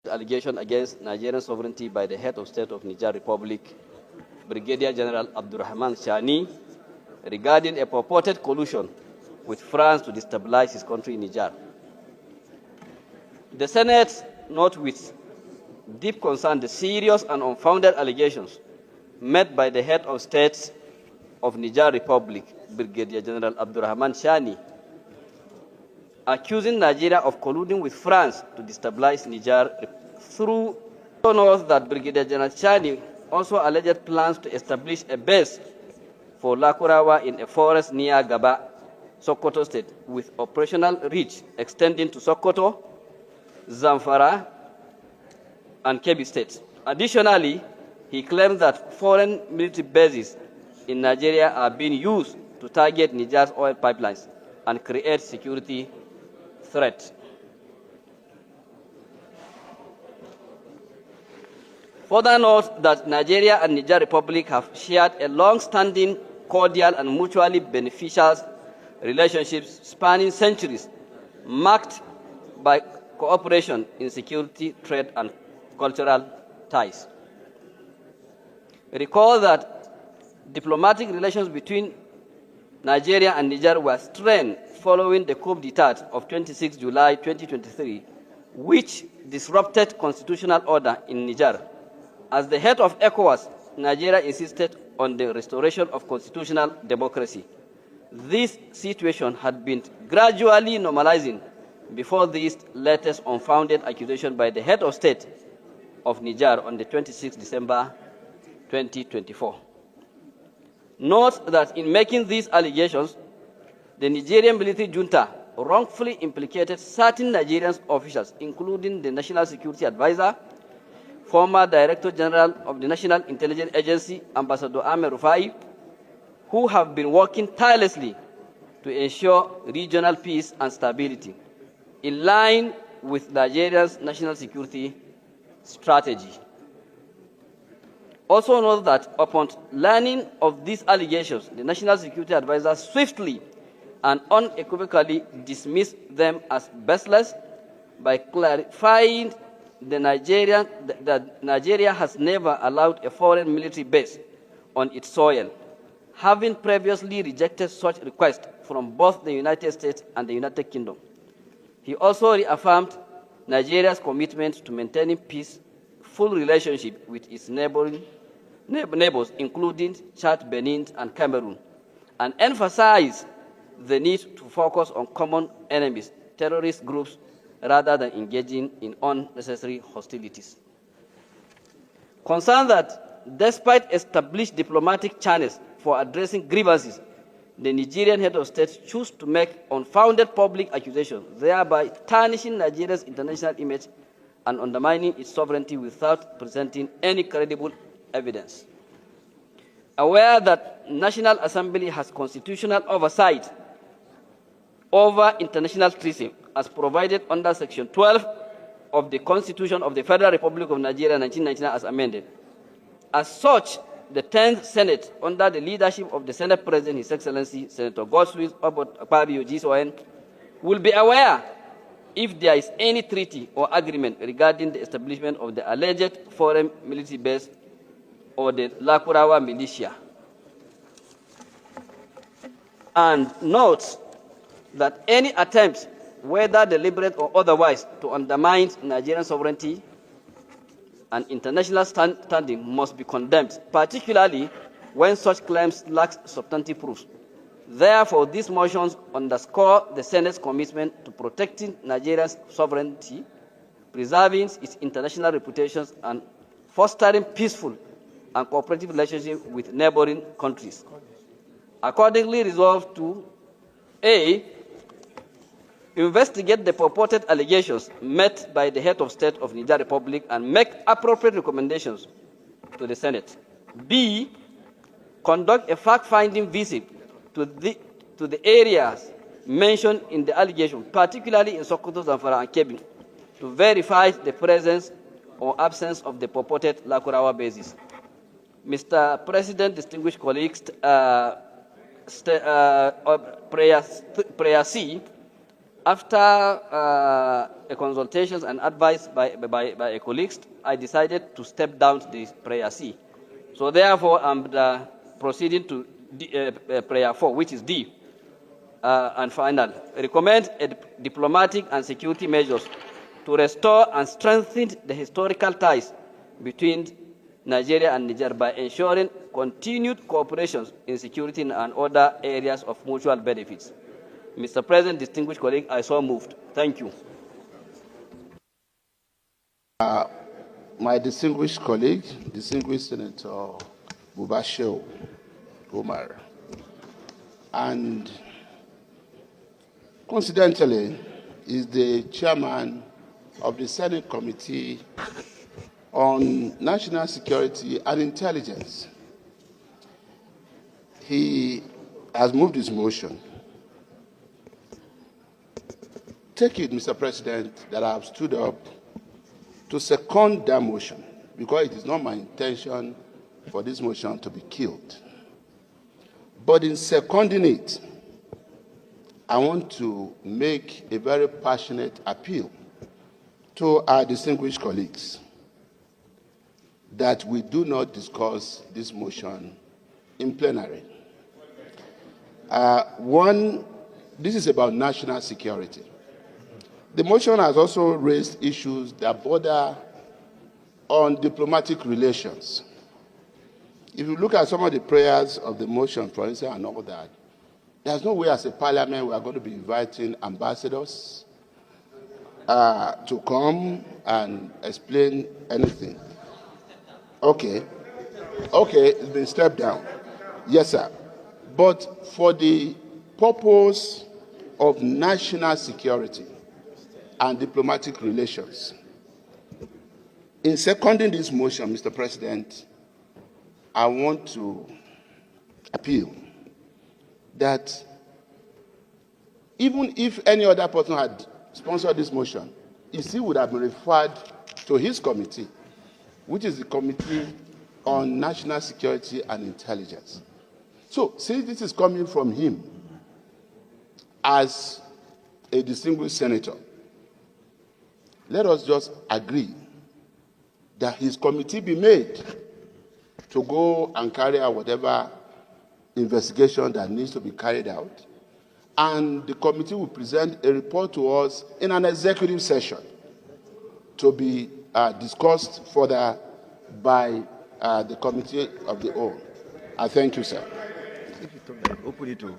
allegation against Nigerian sovereignty by the head of state of Niger Republic, Brigadier General Abdulrahman Tchiani, regarding a purported collusion with France to destabilize his country, Niger. The Senate notes with deep concern the serious and unfounded allegations made by the head of state of Niger Republic, Brigadier General Abdulrahman Tchiani, accusing Nigeria of colluding with France to destabilize Niger through notes that Brigadier General Tchiani also alleged plans to establish a base for Lakurawa in a forest near Gaba, Sokoto State, with operational reach extending to Sokoto, Zamfara, and Kebbi States. Additionally, he claimed that foreign military bases in Nigeria are being used to target Niger's oil pipelines and create security threat. Further note that Nigeria and Niger Republic have shared a long-standing, cordial, and mutually beneficial relationships spanning centuries, marked by cooperation in security, trade, and cultural ties. Recall that diplomatic relations between Nigeria and Niger were strained following the coup d'etat of 26 July 2023, which disrupted constitutional order in Niger. As the head of ECOWAS, Nigeria insisted on the restoration of constitutional democracy. This situation had been gradually normalizing before this latest unfounded accusation by the head of state of Niger on the 26th December 2024. Note that in making these allegations, the Nigerian military junta wrongfully implicated certain Nigerian officials, including the National Security Advisor, former Director General of the National Intelligence Agency, Ambassador Ahmed Rufai, who have been working tirelessly to ensure regional peace and stability, in line with Nigeria's national security strategy. Also note that upon learning of these allegations, the National Security Advisor swiftly and unequivocally dismissed them as baseless by clarifying that Nigeria has never allowed a foreign military base on its soil, having previously rejected such requests from both the United States and the United Kingdom. He also reaffirmed Nigeria's commitment to maintaining peaceful relationship with its neighbors, including Chad, Benin, and Cameroon, and emphasized the need to focus on common enemies, terrorist groups, rather than engaging in unnecessary hostilities. Concerned that despite established diplomatic channels for addressing grievances, the Nigerian head of state chose to make unfounded public accusations, thereby tarnishing Nigeria's international image and undermining its sovereignty without presenting any credible evidence. Aware that National Assembly has constitutional oversight over international treaty as provided under Section 12 of the Constitution of the Federal Republic of Nigeria 1999 as amended. As such, the 10th Senate, under the leadership of the Senate President, His Excellency Senator Godswill Akpabio GSON, will be aware if there is any treaty or agreement regarding the establishment of the alleged foreign military base or the Lakurawa militia. And notes that any attempts, whether deliberate or otherwise, to undermine Nigerian sovereignty and international standing must be condemned, particularly when such claims lack substantive proofs. Therefore, these motions underscore the Senate's commitment to protecting Nigeria's sovereignty, preserving its international reputations, and fostering peaceful and cooperative relationships with neighboring countries. Accordingly, resolved to A, investigate the purported allegations made by the head of state of Niger Republic and make appropriate recommendations to the Senate. B, conduct a fact-finding visit to the areas mentioned in the allegation, particularly in Sokoto, Zamfara, and Kebbi, to verify the presence or absence of the purported Lakurawa bases. Mr. President, distinguished colleagues, Prayer C After a consultations and advice by a colleague, I decided to step down to the prayer C. So therefore, I'm proceeding to prayer 4, which is D. And final, recommend diplomatic and security measures to restore and strengthen the historical ties between Nigeria and Niger by ensuring continued cooperation in security and other areas of mutual benefits. Mr. President, distinguished colleagues, I so moved. Thank you. My distinguished colleague, distinguished Senator Shehu Buba Umar, and coincidentally is the chairman of the Senate Committee on National Security and Intelligence. He has moved his motion. Take it, Mr. President, that I have stood up to second that motion, because it is not my intention for this motion to be killed. But in seconding it, I want to make a very passionate appeal to our distinguished colleagues that we do not discuss this motion in plenary. One, this is about national security. The motion has also raised issues that border on diplomatic relations. If you look at some of the prayers of the motion, for instance, and all that, there's no way as a parliament we are going to be inviting ambassadors to come and explain anything. Okay, it's been stepped down. Yes, sir. But for the purpose of national security and diplomatic relations, in seconding this motion, Mr. President, I want to appeal that even if any other person had sponsored this motion, it still would have been referred to his committee, which is the Committee on National Security and Intelligence. So, since this is coming from him as a distinguished senator, let us just agree that his committee be made to go and carry out whatever investigation that needs to be carried out, and the committee will present a report to us in an executive session to be discussed further by the committee of the whole. I thank you, sir. Open it to.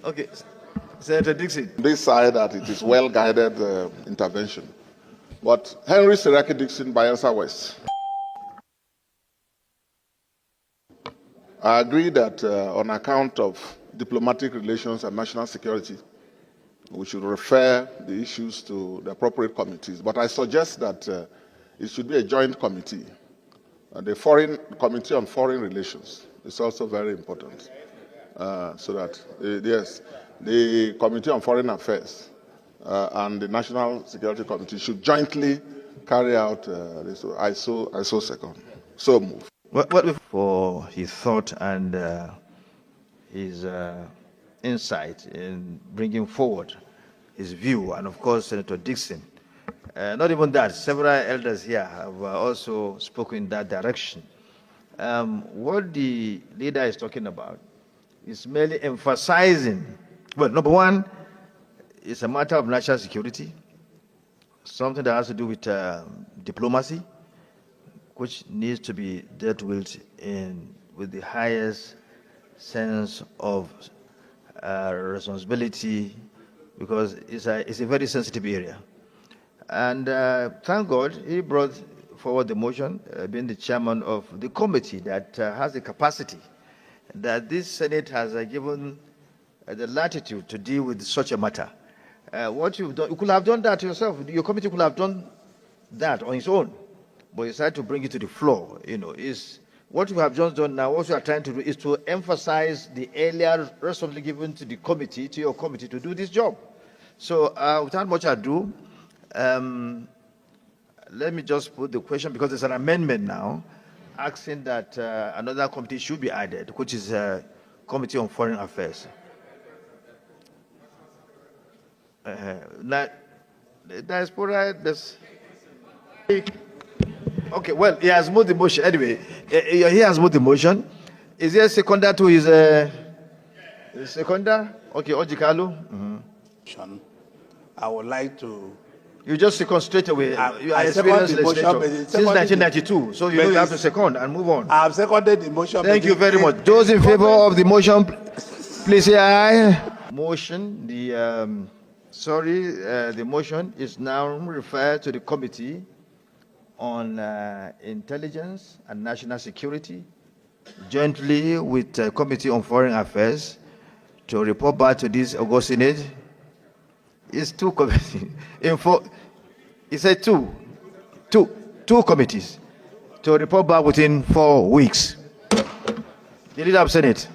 Okay, Senator Dixon. This side that it is well-guided intervention. But Henry Seraki Dixon, Bayelsa West. I agree that on account of diplomatic relations and national security, we should refer the issues to the appropriate committees. But I suggest that it should be a joint committee. The Committee on Foreign Relations is also very important. So that, yes, the Committee on Foreign Affairs and the National Security Committee should jointly carry out this. I so second. So move. For his thought and his insight in bringing forward his view, and of course, Senator Dixon. Not even that, several elders here have also spoken in that direction. What the leader is talking about is merely emphasizing, well, number one, it's a matter of national security, something that has to do with diplomacy, which needs to be dealt with with the highest sense of responsibility, because it's a very sensitive area. And thank God he brought forward the motion, being the chairman of the committee that has the capacity that this Senate has given the latitude to deal with such a matter. What you've done, you could have done that yourself. Your committee could have done that on its own, but you decided to bring it to the floor. Is what you have just done now. What you are trying to do is to emphasize the earlier responsibility given to the committee, to your committee, to do this job. So, without much ado, let me just put the question, because there's an amendment now asking that another committee should be added, which is Committee on Foreign Affairs. The diaspora, okay, well, he has moved the motion. Anyway, he has moved the motion. Is there a seconder to his seconder? Okay, Ojikalu. I would like to. You just second straight away. You are I second experienced the motion, legislator since 1992, so you know you have to second and move on. I have seconded the motion. Thank you very much. Those in favor of the motion, please say aye. Motion, the motion is now referred to the Committee on Intelligence and National Security, jointly with the Committee on Foreign Affairs, to report back to this August Senate. It's two committees. It's a two committees to report back within 4 weeks. The leader of Senate.